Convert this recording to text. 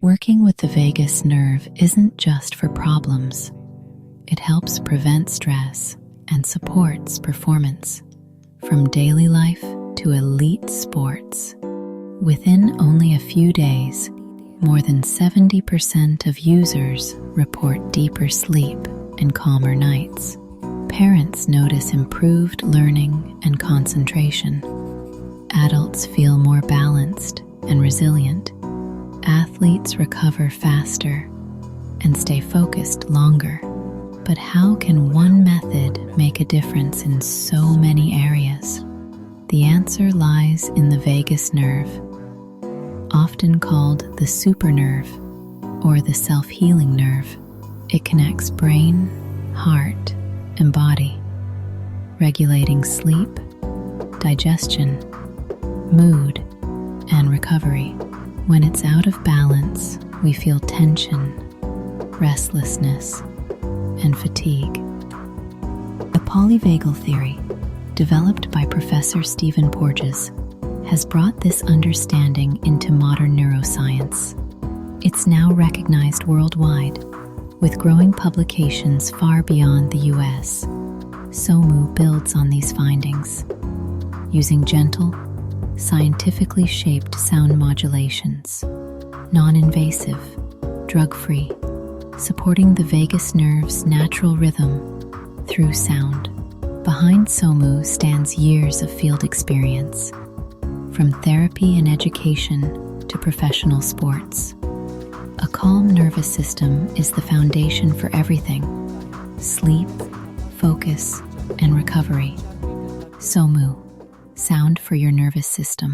Working with the vagus nerve isn't just for problems. It helps prevent stress and supports performance, from daily life to elite sports. Within only a few days, more than 70% of users report deeper sleep and calmer nights. Parents notice improved learning and concentration. Adults feel more balanced and resilient. Athletes recover faster and stay focused longer. But how can one method make a difference in so many areas? The answer lies in the vagus nerve, often called the super nerve or the self-healing nerve. It connects brain, heart, and body, regulating sleep, digestion, mood, and recovery. When it's out of balance, we feel tension, restlessness, and fatigue. The polyvagal theory, developed by Professor Stephen Porges, has brought this understanding into modern neuroscience. It's now recognized worldwide, with growing publications far beyond the US. SOMU builds on these findings, using gentle, scientifically shaped sound modulations, non-invasive, drug-free, supporting the vagus nerve's natural rhythm through sound. Behind SOMU stands years of field experience, from therapy and education to professional sports. A calm nervous system is the foundation for everything: sleep, focus, and recovery. SOMU, sound for your nervous system.